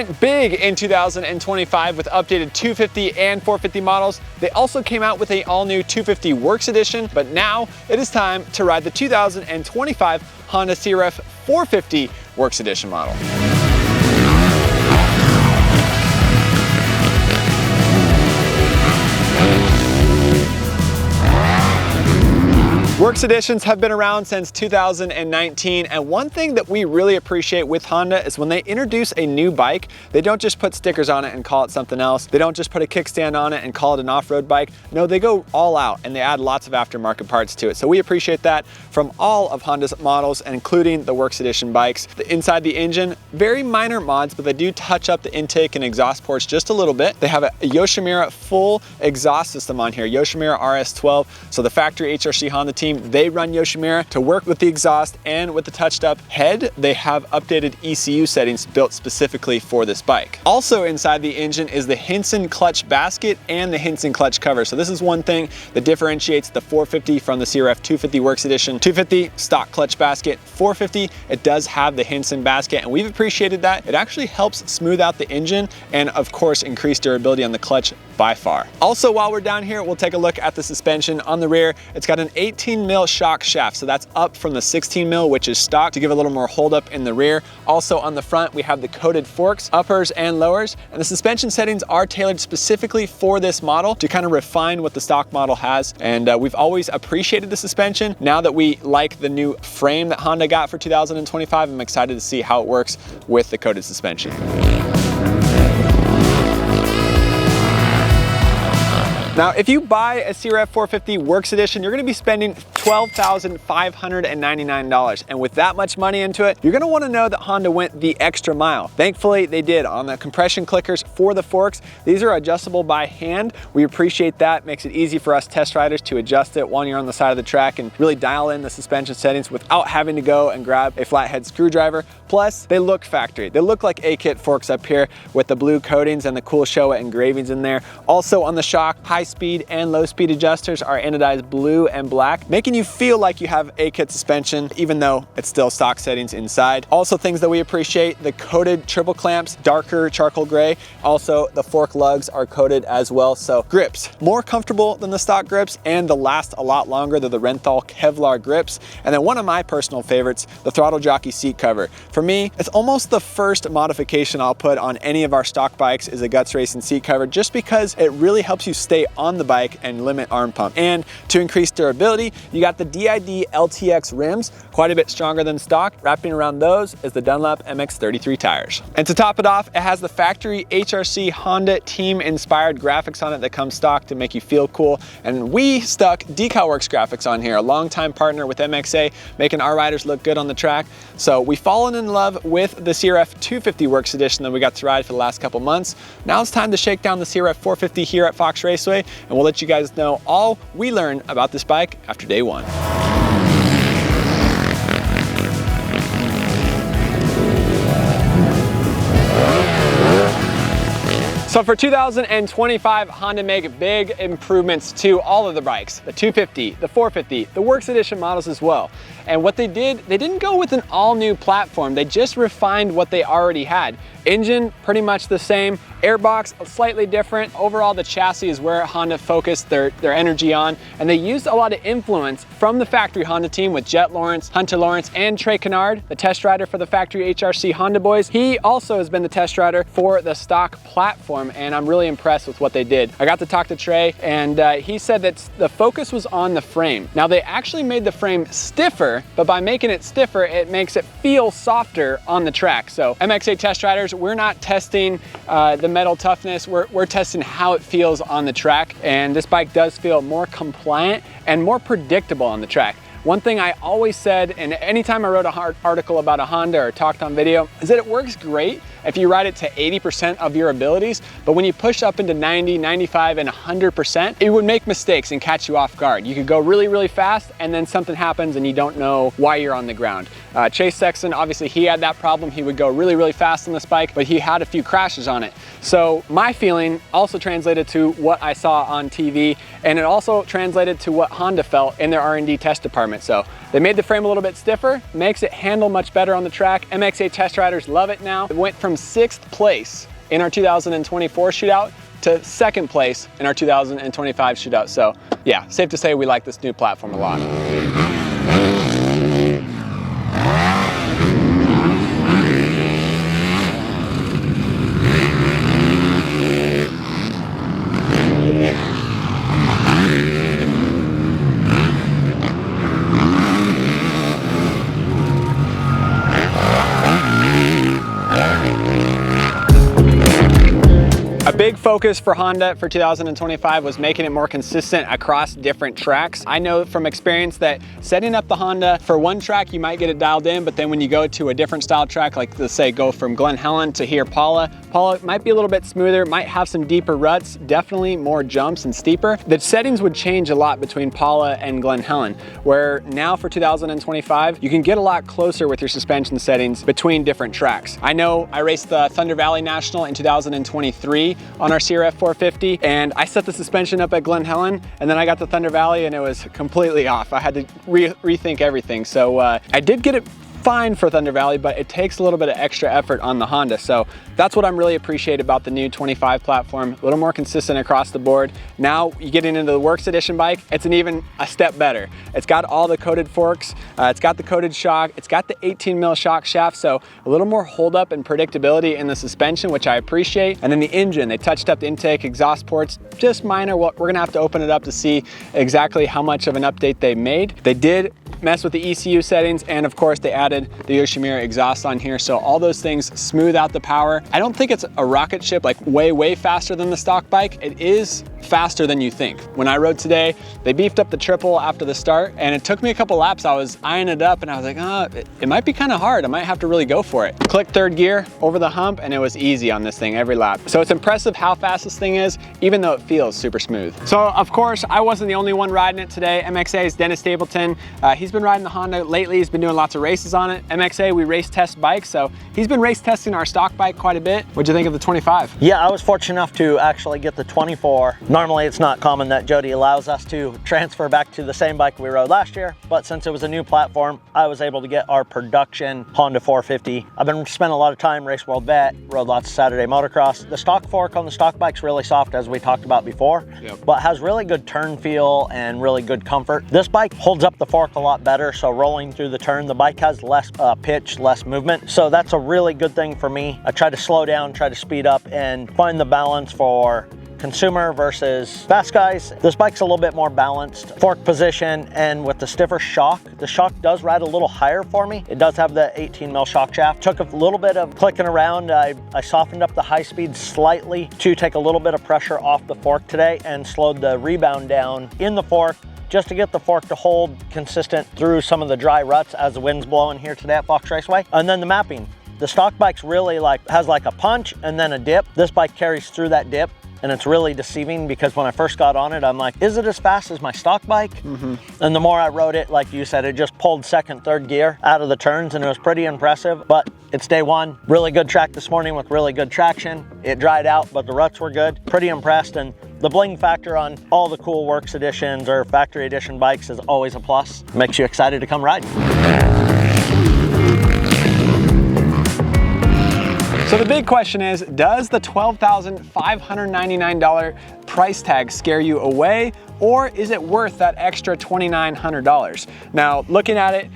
went big in 2025 with updated 250 and 450 models. They also came out with an all-new 250 Works Edition, but now it is time to ride the 2025 Honda CRF450 Works Edition model. Works Editions have been around since 2019, and one thing that we really appreciate with Honda is when they introduce a new bike, they don't just put stickers on it and call it something else. They don't just put a kickstand on it and call it an off-road bike. No, they go all out and they add lots of aftermarket parts to it. So we appreciate that from all of Honda's models, including the Works Edition bikes. Inside the engine, very minor mods, but they do touch up the intake and exhaust ports just a little bit. They have a Yoshimura full exhaust system on here, Yoshimura RS-12. So the factory HRC Honda team, they run Yoshimura to work with the exhaust and with the touched up head. They have updated ECU settings built specifically for this bike. Also inside the engine is the Hinson clutch basket and the Hinson clutch cover. So this is one thing that differentiates the 450 from the CRF450 Works Edition. 250 stock clutch basket, 450 it does have the Hinson basket, and we've appreciated that. It actually helps smooth out the engine and of course increase durability on the clutch by far. Also, while we're down here, we'll take a look at the suspension. On the rear, it's got an 18 mil shock shaft, so that's up from the 16 mil, which is stock, to give a little more hold up in the rear. Also on the front, we have the coated forks, uppers and lowers, and the suspension settings are tailored specifically for this model to kind of refine what the stock model has. And we've always appreciated the suspension. Now that we like the new frame that Honda got for 2025, I'm excited to see how it works with the coated suspension. Now, if you buy a CRF450 Works Edition, you're gonna be spending $12,599. And with that much money into it, you're gonna wanna know that Honda went the extra mile. Thankfully, they did. On the compression clickers for the forks, these are adjustable by hand. We appreciate that. Makes it easy for us test riders to adjust it while you're on the side of the track and really dial in the suspension settings without having to go and grab a flathead screwdriver. Plus, they look factory. They look like A-kit forks up here with the blue coatings and the cool Showa engravings in there. Also on the shock, high speed and low speed adjusters are anodized blue and black, making you feel like you have A-kit suspension, even though it's still stock settings inside. Also things that we appreciate, the coated triple clamps, darker charcoal gray. Also the fork lugs are coated as well. So grips, more comfortable than the stock grips and they'll last a lot longer. They're the Renthal Kevlar grips. And then one of my personal favorites, the Throttle Jockey seat cover. For me, it's almost the first modification I'll put on any of our stock bikes is a Guts Racing seat cover, just because it really helps you stay on the bike and limit arm pump. And to increase durability, you got the D.I.D LT-X rims, quite a bit stronger than stock. Wrapping around those is the Dunlop MX33 tires. And to top it off, it has the factory HRC Honda team inspired graphics on it that come stock to make you feel cool. And we stuck DecalWorks graphics on here, a longtime partner with MXA, making our riders look good on the track. So we've fallen in love with the CRF450 Works Edition that we got to ride for the last couple months. Now it's time to shake down the CRF450 here at Fox Raceway, and we'll let you guys know all we learned about this bike after day one. So for 2025, Honda made big improvements to all of the bikes, the 250, the 450, the Works Edition models as well. And what they did, they didn't go with an all new platform. They just refined what they already had. Engine, pretty much the same. Airbox, slightly different. Overall, the chassis is where Honda focused their energy on. And they used a lot of influence from the factory Honda team with Jet Lawrence, Hunter Lawrence, and Trey Kennard, the test rider for the factory HRC Honda boys. He also has been the test rider for the stock platform, and I'm really impressed with what they did. I got to talk to Trey, and he said that the focus was on the frame. Now, they actually made the frame stiffer, but by making it stiffer, it makes it feel softer on the track. So MXA test riders, we're not testing the metal toughness, we're testing how it feels on the track, and this bike does feel more compliant and more predictable on the track. One thing I always said, and anytime I wrote an article about a Honda or talked on video, is that it works great if you ride it to 80% of your abilities, but when you push up into 90, 95, and 100%, it would make mistakes and catch you off guard. You could go really, really fast, and then something happens and you don't know why you're on the ground. Chase Sexton, obviously he had that problem. He would go really, really fast on this bike, but he had a few crashes on it. So my feeling also translated to what I saw on TV, and it also translated to what Honda felt in their R&D test department. So they made the frame a little bit stiffer, makes it handle much better on the track. MXA test riders love it now. It went from from 6th place in our 2024 shootout to 2nd place in our 2025 shootout. So yeah, safe to say we like this new platform a lot. A big focus for Honda for 2025 was making it more consistent across different tracks. I know from experience that setting up the Honda for one track, you might get it dialed in, but then when you go to a different style track, like let's say go from Glen Helen to here Paula might be a little bit smoother, might have some deeper ruts, definitely more jumps and steeper. The settings would change a lot between Paula and Glen Helen, where now for 2025, you can get a lot closer with your suspension settings between different tracks. I know I raced the Thunder Valley National in 2023 on our CRF450, and I set the suspension up at Glen Helen, and then I got to Thunder Valley and it was completely off. I had to rethink everything. So I did get it fine for Thunder Valley, but it takes a little bit of extra effort on the Honda. So that's what I'm really appreciate about the new 25 platform, a little more consistent across the board. Now you getting into the Works Edition bike, it's even a step better. It's got all the coated forks, it's got the coated shock, it's got the 18 mil shock shaft, so a little more hold up and predictability in the suspension, which I appreciate. And then the engine, they touched up the intake, exhaust ports, just minor. We're gonna have to open it up to see exactly how much of an update they made. They did mess with the ECU settings, and of course they added the Yoshimura exhaust on here, so all those things smooth out the power. I don't think it's a rocket ship, like way faster than the stock bike. It is faster than you think. When I rode today, they beefed up the triple after the start, and it took me a couple laps. I was eyeing it up and I was like, oh, it might be kind of hard. I might have to really go for it. Click third gear over the hump and it was easy on this thing every lap. So it's impressive how fast this thing is, even though it feels super smooth. So of course, I wasn't the only one riding it today. MXA's Dennis Stapleton, he's been riding the Honda lately. He's been doing lots of races on it. MXA, we race test bikes, so he's been race testing our stock bike quite a bit. What'd you think of the 25? Yeah, I was fortunate enough to actually get the 24. Normally it's not common that Jody allows us to transfer back to the same bike we rode last year, but since it was a new platform, I was able to get our production Honda 450. I've been spent a lot of time Race World Vet, rode lots of Saturday motocross. The stock fork on the stock bike's really soft, as we talked about before, but has really good turn feel and really good comfort. This bike holds up the fork a lot better, so rolling through the turn, the bike has less pitch, less movement, so that's a really good thing for me. I try to slow down, try to speed up, and find the balance for consumer versus fast guys. This bike's a little bit more balanced fork position, and with the stiffer shock, the shock does ride a little higher for me. It does have the 18 mil shock shaft. Took a little bit of clicking around. I softened up the high speed slightly to take a little bit of pressure off the fork today and slowed the rebound down in the fork, just to get the fork to hold consistent through some of the dry ruts as the wind's blowing here today at Fox Raceway. And then the mapping. The stock bike's really has like a punch and then a dip. This bike carries through that dip, and it's really deceiving because when I first got on it, I'm like, is it as fast as my stock bike? And the more I rode it, like you said, it just pulled second, third gear out of the turns, and it was pretty impressive. But it's day one. Really good track this morning with really good traction. It dried out, but the ruts were good. Pretty impressed, and the bling factor on all the cool Works Editions or factory edition bikes is always a plus. Makes you excited to come ride. So the big question is, does the $12,599 price tag scare you away, or is it worth that extra $2,900? Now, looking at it,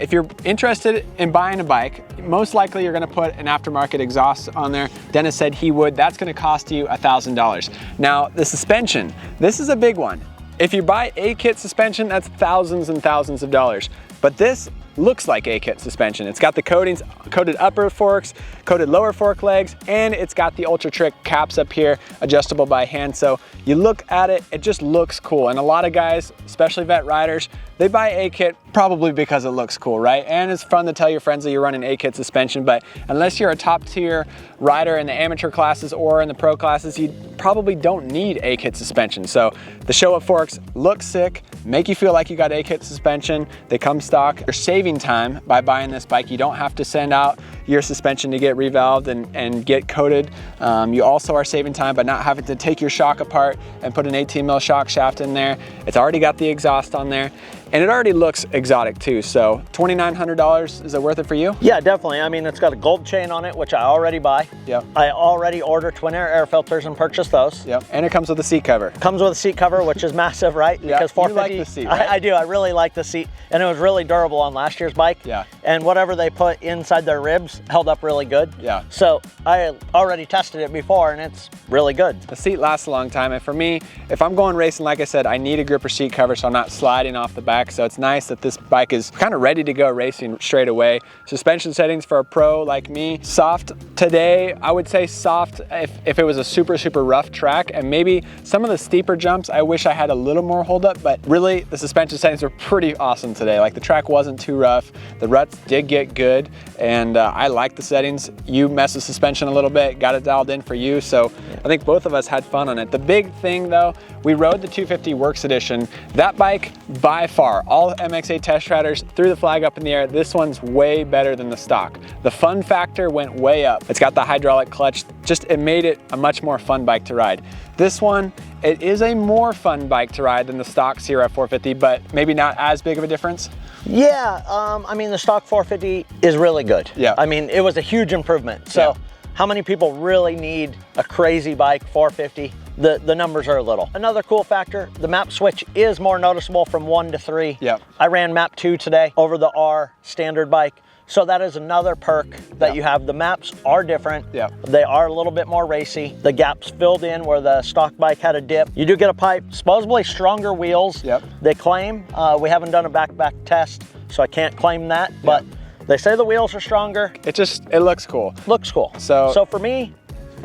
if you're interested in buying a bike, most likely you're gonna put an aftermarket exhaust on there. Dennis said he would. That's gonna cost you $1,000. Now, the suspension, this is a big one. If you buy a kit suspension, that's thousands and thousands of dollars. But this looks like A-kit suspension. It's got the coatings, coated upper forks, coated lower fork legs, and it's got the Ultra Trick caps up here, adjustable by hand. So you look at it, it just looks cool. And a lot of guys, especially vet riders, they buy A-kit probably because it looks cool, right? And it's fun to tell your friends that you're running A-kit suspension, but unless you're a top tier rider in the amateur classes or in the pro classes, you probably don't need A-kit suspension. So the Showa forks look sick, make you feel like you got A-kit suspension. They come stock. You're saving time by buying this bike. You don't have to send out your suspension to get revalved and get coated. You also are saving time by not having to take your shock apart and put an 18 mil shock shaft in there. It's already got the exhaust on there, and it already looks exotic too. So $2,900, is it worth it for you? Yeah, definitely. I mean, it's got a gold chain on it, which I already buy. Yep. I already order twin air filters and purchase those. Yep. And it comes with a seat cover. Comes with a seat cover, which is massive, right? Yeah, Because 450, you like the seat, right? I do. I really like the seat, and it was really durable on last year's bike. Yeah. And whatever they put inside their ribs held up really good. Yeah. So I already tested it before, and it's really good. The seat lasts a long time, and for me, if I'm going racing, like I said, I need a gripper seat cover so I'm not sliding off the back. So it's nice that this bike is kind of ready to go racing straight away. Suspension settings for a pro like me, soft today. I would say soft if it was a super rough track, and maybe some of the steeper jumps I wish I had a little more hold up, but really the suspension settings were pretty awesome today. Like the track wasn't too rough, the ruts did get good, and I like the settings. You messed with suspension a little bit, got it dialed in for you, so I think both of us had fun on it. The big thing though, we rode the 250 Works Edition. That bike, by far, all MXA test riders threw the flag up in the air. This one's way better than the stock. The fun factor went way up. It's got the hydraulic clutch, it made it a much more fun bike to ride. This one, it is a more fun bike to ride than the stock CRF450, but maybe not as big of a difference. Yeah, I mean, the stock 450 is really good. Yeah. I mean, it was a huge improvement. So yeah. How many people really need a crazy bike 450? The numbers are little. Another cool factor, the map switch is more noticeable from 1 to 3. Yep. I ran map 2 today over the R standard bike. So that is another perk that you have. The maps are different. Yeah. They are a little bit more racy. The gaps filled in where the stock bike had a dip. You do get a pipe, supposedly stronger wheels. Yep. They claim, we haven't done a back-to-back test, so I can't claim that, but they say the wheels are stronger. It looks cool. Looks cool. So for me,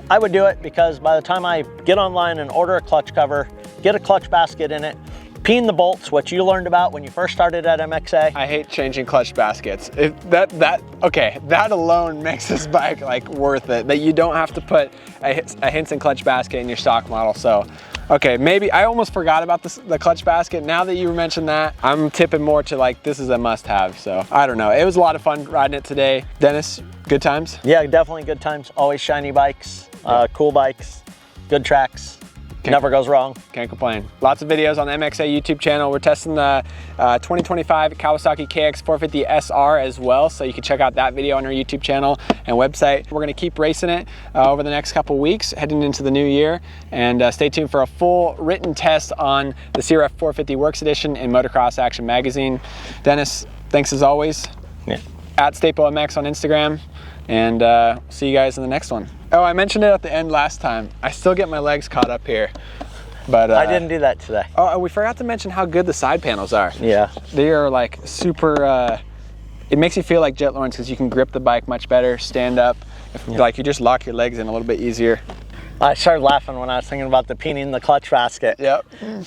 I would do it because by the time I get online and order a clutch cover, get a clutch basket in it, peen the bolts, which you learned about when you first started at MXA. I hate changing clutch baskets. That alone makes this bike like worth it. That you don't have to put a Hinson clutch basket in your stock model. So, okay, maybe I almost forgot about the clutch basket. Now that you mentioned that, I'm tipping more to like this is a must-have. So I don't know. It was a lot of fun riding it today. Dennis, good times? Yeah, definitely good times. Always shiny bikes, cool bikes, good tracks. Never goes wrong. Can't complain. Lots of videos on the MXA YouTube channel. We're testing the 2025 Kawasaki KX450 SR as well, so you can check out that video on our YouTube channel and website. We're gonna keep racing it over the next couple weeks, heading into the new year, and stay tuned for a full written test on the CRF450 Works Edition in Motocross Action magazine. Dennis, thanks as always. Yeah. At StapleMX on Instagram, and see you guys in the next one. Oh, I mentioned it at the end last time. I still get my legs caught up here, but I didn't do that today. Oh, we forgot to mention how good the side panels are. Yeah. They are like super, it makes you feel like Jet Lawrence because you can grip the bike much better, stand up. Like you just lock your legs in a little bit easier. I started laughing when I was thinking about the peening the clutch basket. Yep.